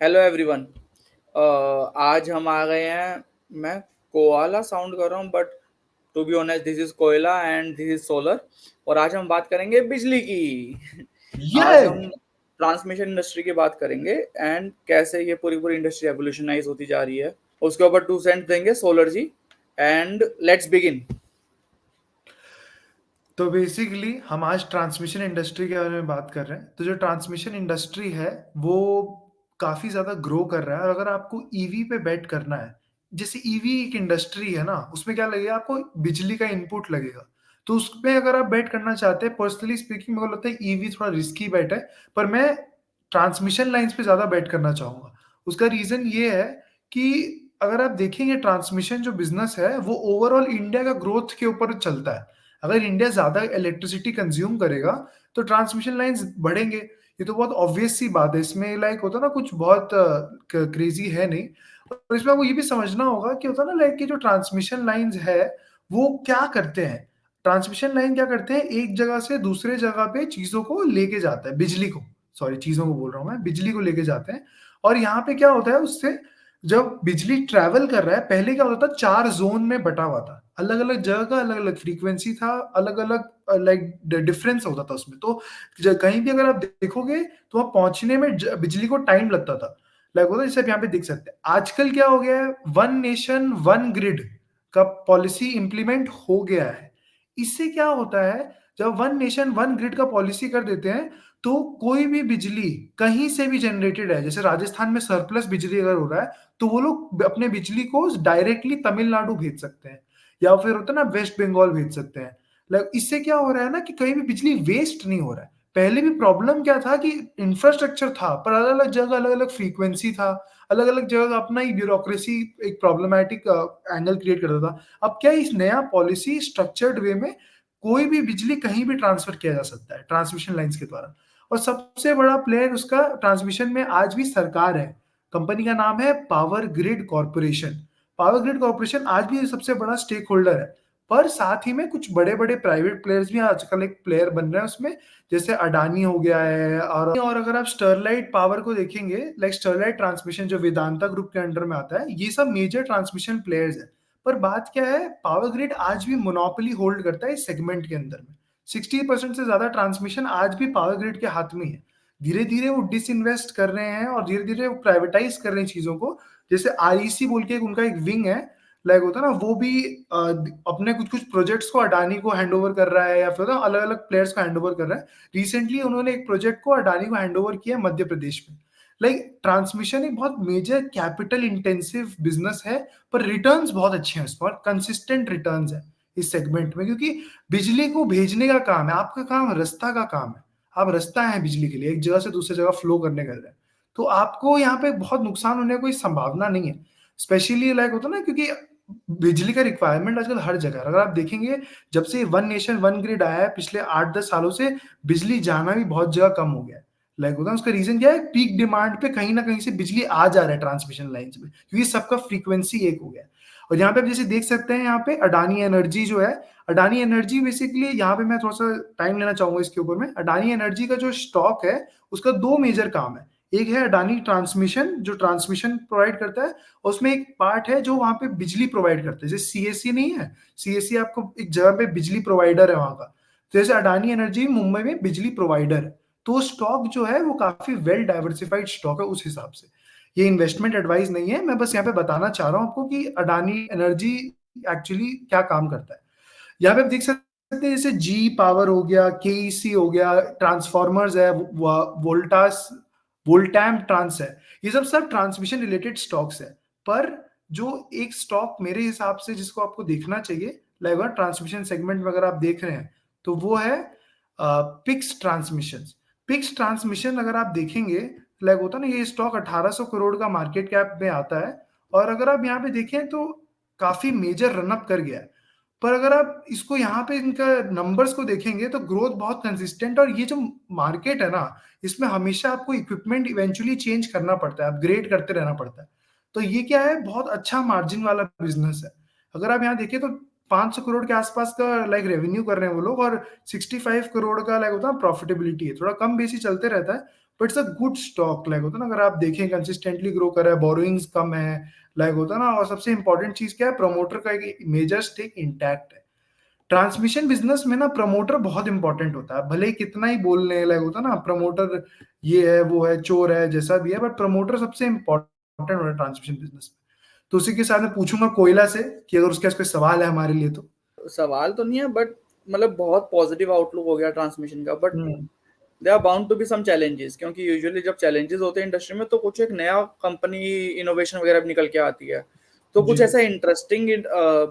Hello everyone. आज हम आ गए हैं। मैं कोआला साउंड कर रहा हूँ but to be honest this is कोयला एंड दिस इज सोलर। और आज हम बात करेंगे बिजली की। ये आज हम ट्रांसमिशन इंडस्ट्री की बात करेंगे एंड कैसे ये पूरी पूरी इंडस्ट्री एवोल्यूशनाइज होती जा रही है। उसके ऊपर 2 सेंट देंगे सोलर जी। And let's begin. तो बेसिकली हम आज ट्रांसमिशन इंडस्ट्री के बारे में बात कर रहे हैं। तो जो ट्रांसमिशन इंडस्ट्री है वो काफ़ी ज़्यादा ग्रो कर रहा है। और अगर आपको ईवी पे बेट करना है, जैसे ईवी एक इंडस्ट्री है ना, उसमें क्या लगेगा आपको, बिजली का इनपुट लगेगा। तो उसमें अगर आप बेट करना चाहते हैं, पर्सनली स्पीकिंग मेरे को लगता है ईवी थोड़ा रिस्की बेट है, पर मैं ट्रांसमिशन लाइन्स पे ज़्यादा बेट करना चाहूँगा। उसका रीज़न ये है कि अगर आप देखेंगे ट्रांसमिशन जो बिज़नेस है वो ओवरऑल इंडिया का ग्रोथ के ऊपर चलता है। अगर इंडिया ज़्यादा इलेक्ट्रिसिटी कंज्यूम करेगा तो ट्रांसमिशन लाइन्स बढ़ेंगे। ये तो बहुत ऑब्वियस सी बात है, इसमें लाइक होता है ना, कुछ बहुत क्रेजी है नहीं। और इसमें आपको ये भी समझना होगा कि होता है ना, लाइक कि जो ट्रांसमिशन लाइन्स है वो क्या करते हैं। ट्रांसमिशन लाइन क्या करते हैं, एक जगह से दूसरे जगह पे चीज़ों को लेके जाता है, बिजली को, सॉरी चीज़ों को बोल रहा हूँ मैं, बिजली को लेके जाते हैं। और यहाँ पे क्या होता है उससे, जब बिजली ट्रैवल कर रहा है, पहले क्या होता था, 4 ज़ोन में बटा हुआ था। अलग-अलग जगह का अलग-अलग फ्रीक्वेंसी था, अलग-अलग लाइक डिफरेंस होता था उसमें। तो कहीं भी अगर आप देखोगे तो वहाँ पहुँचने में बिजली को टाइम लगता था। लाइक होता है, जैसे आप यहाँ पे देख सकते हैं। आजकल क्या हो गया है, वन नेशन वन ग्रिड का पॉलिसी इंप्लीमेंट हो गया है। इससे क्या होता है, जब वन नेशन वन ग्रिड का पॉलिसी कर देते हैं, तो कोई भी बिजली कहीं से भी जनरेटेड है, जैसे राजस्थान में सरप्लस बिजली अगर हो रहा है, तो वो लोग अपने बिजली को डायरेक्टली तमिलनाडु भेज सकते हैं, या फिर होता है ना वेस्ट बंगाल भेज सकते हैं। लाइक इससे क्या हो रहा है ना, कि कहीं भी बिजली वेस्ट नहीं हो रहा है। पहले भी प्रॉब्लम क्या था कि इंफ्रास्ट्रक्चर था, पर अलग-अलग जगह अलग-अलग फ्रीक्वेंसी था, अलग-अलग जगह अपना ही ब्यूरोक्रेसी एक प्रॉब्लमैटिक एंगल क्रिएट करता था। अब क्या है, इस नया पॉलिसी स्ट्रक्चर्ड वे में कोई भी बिजली कहीं भी ट्रांसफर किया जा सकता है ट्रांसमिशन लाइन्स के द्वारा। और सबसे बड़ा प्लेयर उसका ट्रांसमिशन में आज भी सरकार है। कंपनी का नाम है power grid corporation. Power grid corporation आज भी सबसे बड़ा स्टेक होल्डर है। पर साथ ही में कुछ बड़े-बड़े प्राइवेट प्लेयर्स भी आजकल एक प्लेयर बन रहे हैं उसमें, जैसे अडानी हो गया है। और अगर आप स्टरलाइट पावर को देखेंगे, लाइक स्टरलाइट ट्रांसमिशन जो वेदांता ग्रुप के अंडर में आता है, ये सब मेजर ट्रांसमिशन प्लेयर्स हैं। पर बात क्या है, पावर ग्रिड आज भी मोनोपोली होल्ड करता है इस सेगमेंट के अंदर में। 60% से ज़्यादा ट्रांसमिशन आज भी पावर ग्रिड के हाथ में ही है। धीरे-धीरे वो डिसइन्वेस्ट कर रहे हैं और धीरे-धीरे वो प्राइवेटाइज़ कर रहे हैं चीज़ों को। जैसे आरईसी बोल के उनका एक विंग है, लाइक होता है ना, वो भी अपने कुछ-कुछ प्रोजेक्ट्स को अडानी को हैंडओवर कर रहा है, या फिर ना अलग-अलग प्लेयर्स को हैंडओवर कर रहा है। रिसेंटली उन्होंने एक प्रोजेक्ट को अडानी को हैंडओवर किया है मध्य प्रदेश में। लाइक ट्रांसमिशन एक बहुत मेजर कैपिटल इंटेंसिव बिज़नेस है, पर रिटर्न्स बहुत अच्छे हैं उसमें, और कंसिस्टेंट रिटर्न्स हैं इस सेगमेंट में, क्योंकि बिजली को भेजने का काम है, आपका काम रास्ता का काम है। आप रास्ता हैं बिजली के लिए, एक जगह से दूसरी जगह फ्लो करने के लिए। तो आपको यहाँ पे बहुत नुकसान होने की कोई संभावना नहीं है। स्पेशली लाइक होता है ना, क्योंकि बिजली का रिक्वायरमेंट आजकल हर जगह है। अगर आप देखेंगे, जब से वन नेशन वन ग्रिड आया है पिछले 8-10 सालों से, बिजली जाना भी बहुत जगह कम हो गया है। लाइक होता है, उसका रीज़न क्या है, पीक डिमांड पे कहीं न कहीं से बिजली आ जा रहा है ट्रांसमिशन लाइन्स में, क्योंकि सबका फ्रीक्वेंसी एक हो गया है। और यहाँ पे आप जैसे देख सकते हैं, यहाँ पे अडानी एनर्जी जो है, अडानी एनर्जी बेसिकली, यहाँ पे मैं थोड़ा-सा टाइम लेना चाहूँगा इसके ऊपर में। अडानी एनर्जी का जो स्टॉक है, उसका 2 मेजर काम है। एक है अडानी ट्रांसमिशन, जो ट्रांसमिशन प्रोवाइड करता है, और उसमें एक पार्ट है जो वहाँ पे बिजली प्रोवाइड करता है। जैसे सीएससी नहीं है, सीएससी आपको एक जगह पे बिजली प्रोवाइडर है वहाँ का। तो जैसे अडानी एनर्जी मुंबई में बिजली प्रोवाइडर है। तो स्टॉक जो है वो काफ़ी वेल डाइवर्सिफाइड स्टॉक है उस हिसाब से। ये इन्वेस्टमेंट एडवाइस नहीं है, मैं बस यहाँ पे बताना चाह रहा हूँ आपको कि अडानी एनर्जी एक्चुअली क्या काम करता है। यहाँ पे आप देख सकते हैं, जैसे जी पावर हो गया, केईसी हो गया, ट्रांसफॉर्मर्स है, वोल्टास, वोल्टैम ट्रांस है, ये सब ट्रांसमिशन रिलेटेड स्टॉक्स है। पर जो एक स्टॉक मेरे हिसाब से जिसको आपको देखना चाहिए, लाइक ट्रांसमिशन सेगमेंट में अगर आप देख रहे हैं, तो वो है पिक्स ट्रांसमिशन। पिक्स ट्रांसमिशन अगर आप देखेंगे, लाइक होता है ना, ये स्टॉक 1800 करोड़ का मार्केट कैप में आता है। और अगर आप यहाँ पे देखें तो काफी मेजर रनअप कर गया है। पर अगर आप इसको यहाँ पे इनका नंबर्स को देखेंगे तो ग्रोथ बहुत कंसिस्टेंट, और ये जो मार्केट है ना, इसमें हमेशा आपको इक्विपमेंट इवेंचुअली चेंज करना पड़ता है, अपग्रेड करते रहना पड़ता है। तो ये क्या है, बहुत अच्छा मार्जिन वाला बिजनेस है। अगर आप यहाँ देखें तो 500 करोड़ के आसपास का लाइक रेवेन्यू कर रहे हैं वो लोग, और 65 करोड़ का लाइक होता है प्रॉफिटेबिलिटी है। थोड़ा कम बेसी चलते रहता है, but it's a good stock, like होता है ना, अगर आप देखें कंसिस्टेंटली ग्रो कर रहा है, बोरोइंग्स कम है, लाइक होता है ना, और सबसे इंपॉर्टेंट चीज क्या है, प्रमोटर का एक मेजर स्टेक इंटैक्ट है। ट्रांसमिशन बिजनेस में ना प्रमोटर बहुत इंपॉर्टेंट होता है, भले ही कितना ही बोल रहे हैं, लाइक होता है ना, प्रमोटर ये है वो है चोर है जैसा भी है, बट प्रमोटर सबसे इंपॉर्टेंट होता है ट्रांसमिशन बिजनेस में। तो उसी के साथ मैं पूछूंगा कोयला से कि अगर उसके पास कोई सवाल है हमारे लिए तो। सवाल तो नहीं है, बट मतलब बहुत पॉजिटिव आउटलुक हो गया ट्रांसमिशन का, but hmm. There are bound to be some challenges, क्योंकि यूजुअली जब चैलेंजेस होते हैं इंडस्ट्री में तो कुछ एक नया कंपनी इनोवेशन वगैरह भी निकल के आती है। तो जी। कुछ ऐसा इंटरेस्टिंग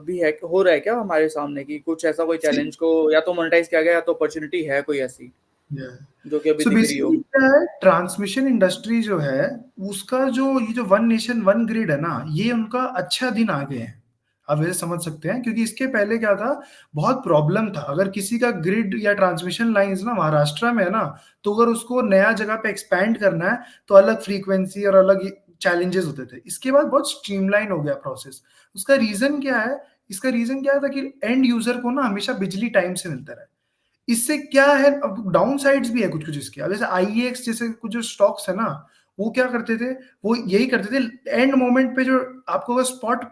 भी है, हो रहा है क्या हमारे सामने कि कुछ ऐसा कोई चैलेंज को या तो मोनेटाइज किया गया या तो अपॉर्चुनिटी है कोई ऐसी जो कि अभी सो दिख रही हो? बेसिकली क्या है, ट्रांसमिशन इंडस्ट्री जो है उसका जो ये जो वन नेशन वन ग्रिड है ना, ये उनका अच्छा दिन आ गए हैं, आप वैसे समझ सकते हैं, क्योंकि इसके पहले क्या था, बहुत प्रॉब्लम था, अगर किसी का ग्रिड या ट्रांसमिशन लाइंस ना महाराष्ट्र में है ना, तो अगर उसको नया जगह पे एक्सपैंड करना है तो अलग फ्रीक्वेंसी और अलग चैलेंजेस होते थे। इसके बाद बहुत स्ट्रीमलाइन हो गया प्रोसेस। उसका रीजन क्या है, इसका रीजन क्या था कि एंड यूजर को ना हमेशा बिजली टाइम से मिलता रहे। इससे क्या है, अब डाउन साइड्स भी है कुछ कुछ इसके, अब जैसे आईएक्स जैसे कुछ जो स्टॉक्स है ना, वो क्या करते थे, वो यही करते थे एंड मोमेंट पे, जो आपको अगर स्पॉट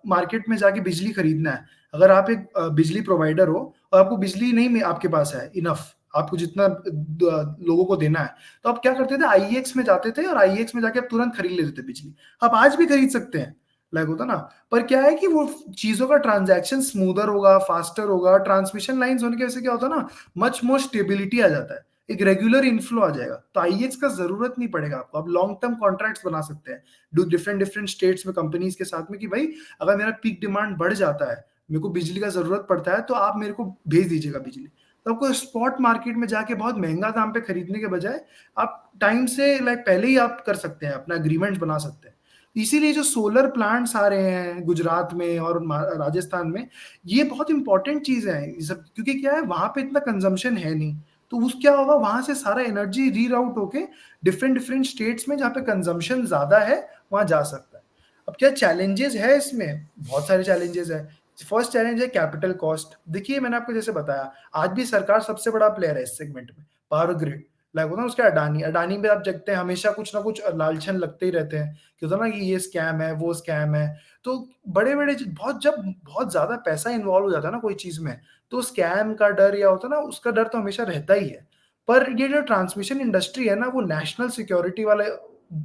मार्केट में जाके बिजली खरीदना है, अगर आप एक बिजली प्रोवाइडर हो और आपको बिजली नहीं आपके पास है इनफ, आपको जितना लोगों को देना है, तो आप क्या करते थे, आईएक्स में जाते थे और आईएक्स में जाके आप तुरंत खरीद लेते थे बिजली। आप आज भी खरीद सकते हैं, लाइक होता ना, पर क्या है कि वो चीजों का ट्रांजैक्शन स्मूदर होगा, फास्टर होगा, ट्रांसमिशन लाइंस होने की वजह से क्या होता है ना, मच मोर स्टेबिलिटी आ जाता है, एक रेगुलर इनफ्लो आ जाएगा, तो आईएक्स का जरूरत नहीं पड़ेगा आपको, आप लॉन्ग टर्म कॉन्ट्रैक्ट्स बना सकते हैं डिफरेंट डिफरेंट स्टेट्स में कंपनीज के साथ में, कि भाई अगर मेरा पीक डिमांड बढ़ जाता है, मेरे को बिजली का जरूरत पड़ता है, तो आप मेरे को भेज दीजिएगा बिजली। तो आपको स्पॉट मार्केट में जाके बहुत महंगा दाम पे खरीदने के बजाय आप टाइम से, लाइक पहले ही आप कर सकते हैं, अपना एग्रीमेंट बना सकते हैं। इसीलिए जो सोलर प्लांट्स आ रहे हैं गुजरात में और राजस्थान में, ये बहुत इंपॉर्टेंट चीज है ये सब, क्योंकि क्या है, वहां पे इतना कंजम्पशन है नहीं, तो उस क्या होगा, वहां से सारा एनर्जी रीराउट होके डिफरेंट डिफरेंट स्टेट्स में जहाँ पे कंजम्पशन ज्यादा है वहां जा सकता है। अब क्या चैलेंजेस है इसमें, बहुत सारे चैलेंजेस है। फर्स्ट चैलेंज है कैपिटल कॉस्ट। देखिए मैंने आपको जैसे बताया, आज भी सरकार सबसे बड़ा प्लेयर है इस सेगमेंट में, पावर ग्रिड, लाइक होता है उसका अडानी, अडानी पे आप देखते हैं हमेशा कुछ ना कुछ लालछन लगते ही रहते हैं, कि होता है ना कि ये स्कैम है वो स्कैम है। तो बड़े बड़े बहुत, जब बहुत ज्यादा पैसा इन्वॉल्व हो जाता है ना कोई चीज में, तो स्कैम का डर या होता है ना, उसका डर तो हमेशा रहता ही है। पर ये जो ट्रांसमिशन इंडस्ट्री है ना, वो नेशनल सिक्योरिटी वाला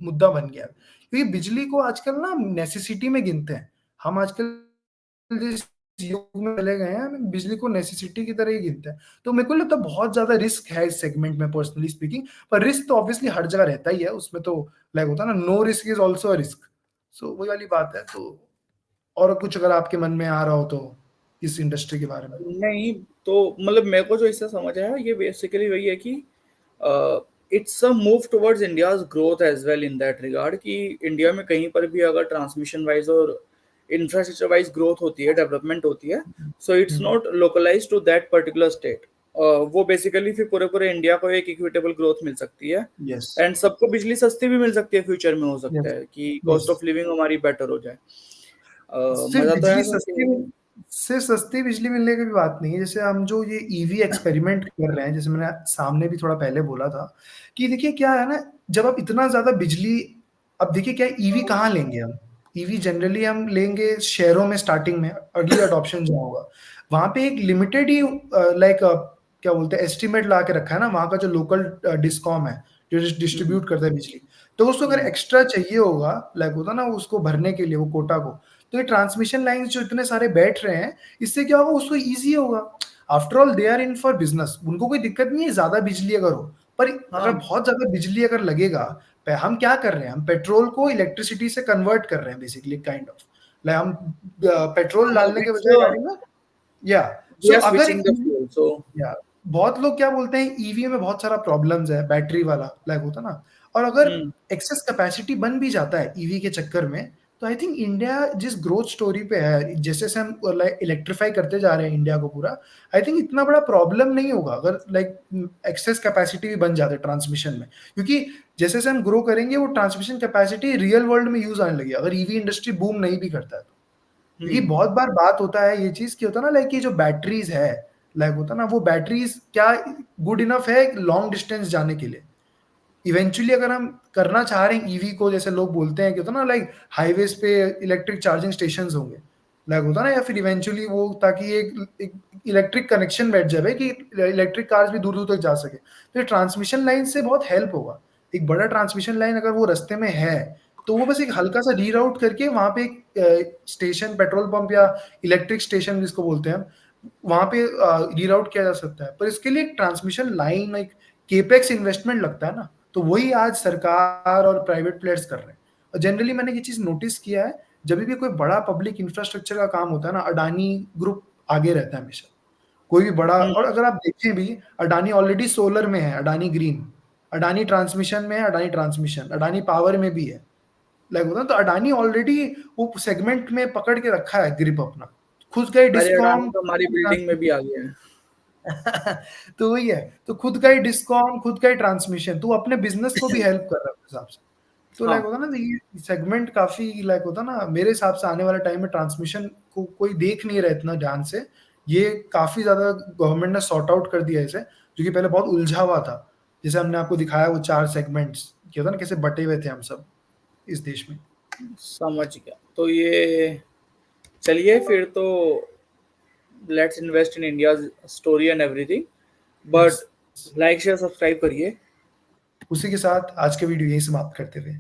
मुद्दा बन गया है, क्योंकि बिजली को आजकल ना नेसेसिटी में गिनते हैं। हम आजकल जिस युग में चले गए हैं, हम बिजली को नेसेसिटी की तरह ही गिनते हैं। तो मेरे को लगता है बहुत ज्यादा रिस्क है इस सेगमेंट में, पर्सनली स्पीकिंग। पर रिस्क तो ऑब्वियसली हर जगह रहता ही है, उसमें तो लाइक होता है ना, no risk is also a risk. So वही वाली बात है। तो और कुछ अगर आपके मन में आ रहा हो तो इस इंडस्ट्री के बारे में। नहीं, तो मतलब मेरे को जो इससे समझ आया ये बेसिकली वही है कि it's a move towards India's growth as well in that regard, कि इंडिया में कहीं पर भी अगर ट्रांसमिशन वाइज और इंफ्रास्ट्रक्चर वाइज ग्रोथ होती है, डेवलपमेंट होती है, so it's hmm. Not localize to that particular state. वो बेसिकली फिर पूरे पूरे इंडिया को एक इक्विटेबल ग्रोथ मिल सकती है, यस। एंड सबको बिजली सस्ती भी मिल सकती है, फ्यूचर में हो सकता यस। है कि यस। कॉस्ट ऑफ लिविंग हमारी बेटर हो जाए। सिर्फ मजा तो बिजली है सुन सस्ती, के। सिर्फ सस्ती बिजली मिलने की भी बात नहीं है। जैसे हम जो ये ईवी एक्सपेरिमेंट कर रहे हैं, जैसे मैंने सामने भी थोड़ा पहले बोला था, कि देखिए क्या है ना, जब आप इतना ज्यादा बिजली, अब देखिए क्या, ईवी कहाँ लेंगे हम, ईवी जनरली हम लेंगे शहरों में, स्टार्टिंग में अर्ली अडॉप्शन जो होगा, वहां पे एक लिमिटेड ही, लाइक क्या बोलते हैं, एस्टिमेट ला के रखा है ना वहां का जो लोकल डिस्कॉम है, जो हम्म, डिस्ट्रीब्यूट करता है बिजली। तो उसको अगर हम्म, एक्स्ट्रा चाहिए होगा, लाइक होता ना, उसको भरने के लिए वो कोटा को, तो ये ट्रांसमिशन लाइंस जो इतने सारे बैठ रहे हैं, इससे क्या होगा, उसको इजी होगा। After all they are in for business, उनको कोई दिक्कत नहीं है ज्यादा बिजली अगर हो, पर अगर हाँ, बहुत ज्यादा बिजली अगर लगेगा, हम क्या कर रहे हैं, हम पेट्रोल को इलेक्ट्रिसिटी से कन्वर्ट कर रहे हैं बेसिकली, काइंड ऑफ, लाइक हम पेट्रोल डालने के इट्स बजाय गाड़ी में, या वी सो आर अगर स्विचिंग द फ्यूल, सो या बहुत लोग क्या बोलते हैं, ईवी में बहुत सारा प्रॉब्लम्स है, बैटरी वाला लाइक होता ना, और अगर हम्म, एक्सेस कैपेसिटी बन भी जाता है ईवी के चक्कर में, तो आई थिंक इंडिया जिस ग्रोथ स्टोरी पे है, जैसे जैसे हम लाइक इलेक्ट्रीफाई करते जा रहे हैं इंडिया को पूरा, आई थिंक इतना बड़ा प्रॉब्लम नहीं होगा अगर लाइक एक्सेस कैपेसिटी भी बन जाते ट्रांसमिशन में, क्योंकि जैसे जैसे हम ग्रो करेंगे वो ट्रांसमिशन कैपेसिटी रियल वर्ल्ड में यूज आने लगी, अगर ईवी इंडस्ट्री बूम नहीं भी करता है तो। क्योंकि हम्म, बहुत बार बात होता है ये चीज, कि होता है ना, लाइक ये जो बैटरीज है, लाइक होता है ना, वो बैटरीज क्या गुड इनफ है लॉन्ग डिस्टेंस जाने के लिए, इवेंचुअली अगर हम करना चाह रहे हैं ईवी को, जैसे लोग बोलते हैं कि होता ना लाइक हाईवेज पे इलेक्ट्रिक चार्जिंग स्टेशंस होंगे, लाइक होता ना, या फिर इवेंचुअली वो ताकि एक इलेक्ट्रिक कनेक्शन बैठ जाए कि इलेक्ट्रिक कार्स भी दूर दूर तक जा सके, तो ये ट्रांसमिशन लाइन से बहुत हेल्प होगा। एक बड़ा ट्रांसमिशन लाइन अगर वो रास्ते में है तो वो बस एक हल्का सा रीराउट करके वहां पे एक स्टेशन, पेट्रोल पंप या इलेक्ट्रिक स्टेशन जिसको बोलते हैं हम, वहां पे रीराउट किया जा सकता है। पर इसके लिए एक ट्रांसमिशन लाइन, एक केपेक्स इन्वेस्टमेंट लगता है ना, तो वही आज सरकार और प्राइवेट प्लेयर्स कर रहे हैं। और जनरली मैंने ये चीज नोटिस किया है, जब भी कोई बड़ा पब्लिक इंफ्रास्ट्रक्चर का काम होता है ना, अडानी ग्रुप आगे रहता है हमेशा। कोई भी बड़ा, और अगर आप देखें भी, अडानी ऑलरेडी सोलर में है, अडानी ग्रीन, अडानी ट्रांसमिशन में है, अडानी ट्रांसमिशन, अडानी पावर में भी है, लाइक होता है। तो अडानी ऑलरेडी वो सेगमेंट में पकड़ के रखा है ग्रिप अपना, खुद का ही अरे अडानी डिस्कॉम। तो हमारी बिल्डिंग में भी आ गया है। तो वही है, तो खुद का ही डिस्कॉम, खुद का ही ट्रांसमिशन, तो अपने बिजनेस को भी हेल्प कर रहा है उस हिसाब से। तो लाइक हाँ होता ना, तो ये सेगमेंट काफी लाइक होता ना, मेरे हिसाब से आने वाले टाइम में ट्रांसमिशन को कोई देख नहीं रहा इतना ध्यान से। ये काफी ज्यादा गवर्नमेंट ने सॉर्ट आउट कर दिया इसे, जो कि पहले बहुत उलझा हुआ था। जैसे हमने आपको दिखाया वो 4 सेगमेंट्स, क्या था ना, कैसे बटे हुए थे हम सब इस देश में। समझ गया। तो ये चलिए फिर तो let's invest in India story and everything, Yes. But like share subscribe करिए। उसी के साथ आज के वीडियो यही समाप्त करते हुए,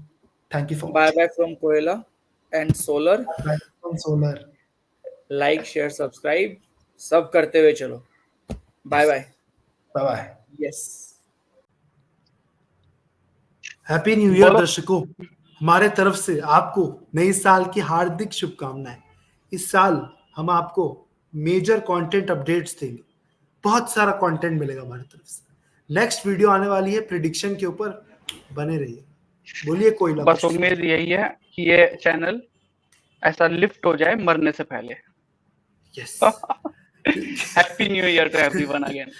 thank you for bye watching. Bye from Koyla and solar. Solar. Like share subscribe सब करते हुए चलो। Bye bye. Bye bye. Yes. Happy new year दर्शकों, हमारे तरफ से आपको नए साल की हार्दिक शुभकामनाएं। इस साल हम आपको मेजर कंटेंट अपडेट्स देंगे, बहुत सारा कंटेंट मिलेगा हमारी तरफ से। नेक्स्ट वीडियो आने वाली है प्रिडिक्शन के ऊपर, बने रहिए। बोलिए कोयला। बस उम्मीद यही है कि ये चैनल ऐसा लिफ्ट हो जाए मरने से पहले। Yes. Happy new year to everyone again.